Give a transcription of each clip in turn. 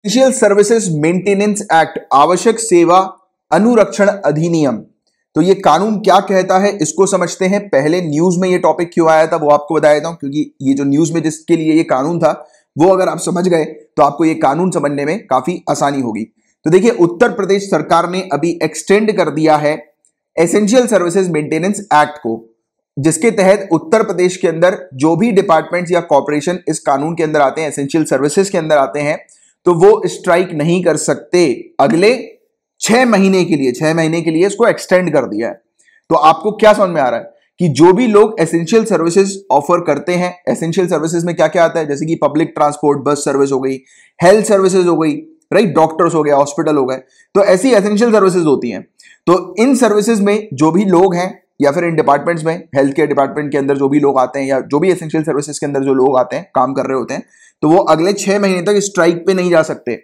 Essential services maintenance act, आवश्यक सेवा अनुरक्षण अधिनियम। तो ये कानून क्या कहता है इसको समझते हैं। पहले न्यूज में ये टॉपिक क्यों आया था वो आपको बता देता हूं, क्योंकि ये जो न्यूज में जिसके लिए ये कानून था वो अगर आप समझ गए तो आपको ये कानून समझने में काफी आसानी होगी। तो देखिए, उत्तर प्रदेश सरकार ने अभी एक्सटेंड कर दिया है एसेंशियल सर्विसेज मेंटेनेंस एक्ट को, जिसके तहत उत्तर प्रदेश के अंदर जो भी डिपार्टमेंट्स या कॉर्पोरेशन इस कानून के अंदर आते हैं, एसेंशियल सर्विसेज के अंदर आते हैं, तो वो स्ट्राइक नहीं कर सकते अगले 6 महीने के लिए। 6 महीने के लिए इसको एक्सटेंड कर दिया है। तो आपको क्या समझ में आ रहा है कि जो भी लोग एसेंशियल सर्विसेज ऑफर करते हैं, एसेंशियल सर्विसेज में क्या क्या आता है, जैसे कि पब्लिक ट्रांसपोर्ट, बस सर्विस हो गई, हेल्थ सर्विसेज हो गई, राइट, डॉक्टर्स हो गया, हॉस्पिटल हो गए, तो ऐसी एसेंशियल सर्विसेज होती हैं। तो इन सर्विसेज में जो भी लोग हैं या फिर इन डिपार्टमेंट्स में, हेल्थ केयर डिपार्टमेंट के अंदर जो भी लोग आते हैं या जो भी एसेंशियल सर्विसेज के अंदर जो लोग आते हैं, काम कर रहे होते हैं, तो वो अगले 6 महीने तक स्ट्राइक पे नहीं जा सकते,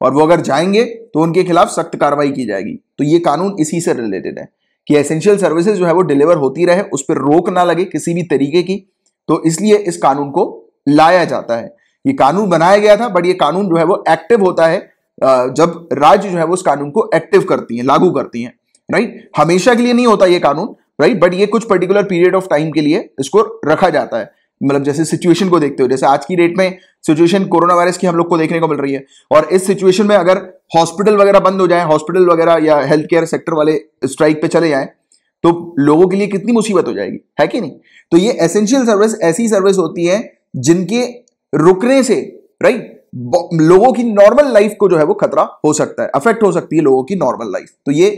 और वो अगर जाएंगे तो उनके खिलाफ सख्त कार्रवाई की जाएगी। तो ये कानून इसी से रिलेटेड है कि एसेंशियल सर्विसेज जो है वो डिलीवर होती रहे, उस पर रोक ना लगे किसी भी तरीके की। तो इसलिए इस कानून को लाया जाता है। ये कानून बनाया गया था, बट ये कानून जो है वो एक्टिव होता है जब राज्य जो है वो उस कानून को एक्टिव करती हैं, लागू करती हैं, राइट। हमेशा के लिए नहीं होता ये कानून, राइट, बट ये कुछ पर्टिकुलर पीरियड ऑफ टाइम के लिए इसको रखा जाता है। मतलब जैसे सिचुएशन को देखते हो, जैसे आज की डेट में सिचुएशन कोरोना वायरस की हम लोग को देखने को मिल रही है, और इस सिचुएशन में अगर हॉस्पिटल वगैरह बंद हो जाए, हॉस्पिटल वगैरह या हेल्थ केयर सेक्टर वाले स्ट्राइक पे चले जाएं, तो लोगों के लिए कितनी मुसीबत हो जाएगी, है कि नहीं। तो ये एसेंशियल सर्विस ऐसी सर्विस होती है जिनके रुकने से, राइट, लोगों की नॉर्मल लाइफ को जो है वो खतरा हो सकता है, अफेक्ट हो सकती है लोगों की नॉर्मल लाइफ। तो ये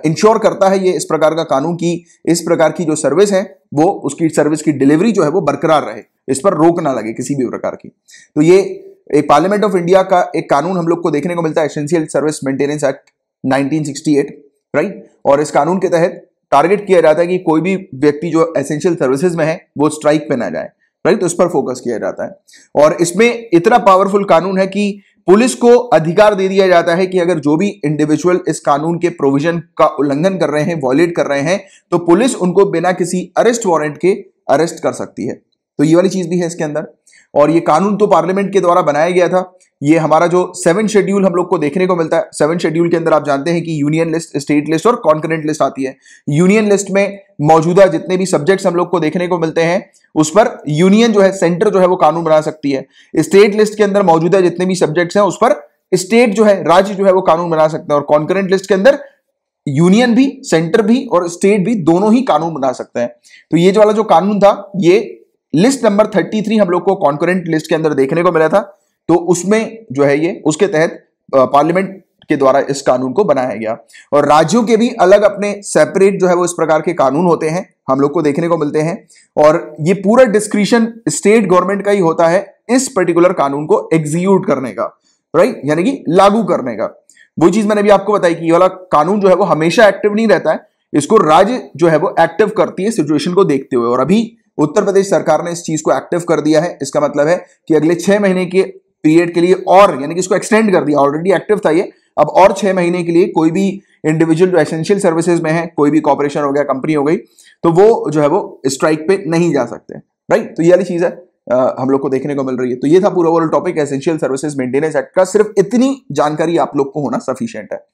इंश्योर करता है ये इस प्रकार का कानून की इस प्रकार की जो सर्विस है वो, उसकी सर्विस की डिलीवरी जो है वो बरकरार रहे, इस पर रोक ना लगे किसी भी प्रकार की। तो ये एक पार्लियामेंट ऑफ इंडिया का एक कानून हम लोग को देखने को मिलता है, essential service maintenance act 1968, right. और इस कानून के तहत टारगेट किया जाता है कि कोई भी व्यक्ति जो एसेंशियल सर्विसेज में है वो स्ट्राइक पे ना जाए, राइट। तो इस पर फोकस किया जाता है। और इसमें इतना पावरफुल कानून है कि पुलिस को अधिकार दे दिया जाता है कि अगर जो भी इंडिविजुअल इस कानून के प्रोविजन का उल्लंघन कर रहे हैं, वॉयलेट कर रहे हैं, तो पुलिस उनको बिना किसी अरेस्ट वारंट के अरेस्ट कर सकती है। तो ये वाली चीज भी है इसके अंदर। और ये कानून तो पार्लियामेंट के द्वारा बनाया गया था। ये हमारा जो 7 शेड्यूल हम लोग को देखने को मिलता है, 7 शेड्यूल के अंदर आप जानते हैं कि यूनियन लिस्ट, स्टेट लिस्ट और कॉन्करेंट लिस्ट आती है। यूनियन लिस्ट में मौजूदा जितने भी सब्जेक्ट्स हम लोग को देखने को मिलते हैं उस पर यूनियन जो है, सेंटर जो है वो कानून बना सकती है। स्टेट लिस्ट के अंदर मौजूदा जितने भी सब्जेक्ट्स हैं उस पर स्टेट जो है, राज्य जो है वो कानून बना सकते हैं। और कॉन्करेंट लिस्ट के अंदर यूनियन भी, सेंटर भी और स्टेट भी दोनों ही कानून बना सकते हैं। तो ये जो वाला जो कानून था, ये लिस्ट नंबर 33 हम लोग को कॉन्करेंट लिस्ट के अंदर देखने को मिला था। तो उसमें जो है ये, उसके तहत पार्लियामेंट के द्वारा इस कानून को बनाया गया। और राज्यों के भी अलग अपने सेपरेट जो है वो इस प्रकार के कानून होते हैं, हम लोग को देखने को मिलते हैं। और ये पूरा डिस्क्रिशन स्टेट गवर्नमेंट का ही होता है इस पर्टिकुलर कानून को एग्जीक्यूट करने का, राइट, यानी कि लागू करने का। वो चीज मैंने भी आपको बताई कि ये वाला कानून जो है वो हमेशा एक्टिव नहीं रहता है, इसको राज्य जो है वो एक्टिव करती है सिचुएशन को देखते हुए। और अभी उत्तर प्रदेश सरकार ने इस चीज को एक्टिव कर दिया है। इसका मतलब है कि अगले 6 महीने के पीरियड के लिए, और यानी कि इसको एक्सटेंड कर दिया, ऑलरेडी एक्टिव था ये, अब और 6 महीने के लिए कोई भी इंडिविजुअल जो एसेंशियल सर्विसेज में है, कोई भी कॉर्पोरेशन हो गया, कंपनी हो गई, तो वो जो है वो स्ट्राइक पे नहीं जा सकते, राइट। तो ये वाली चीज है हम लोग को देखने को मिल रही है। तो ये था पूरा overall topic essential services maintenance act का। सिर्फ इतनी जानकारी आप लोग को होना सफिशिएंट है।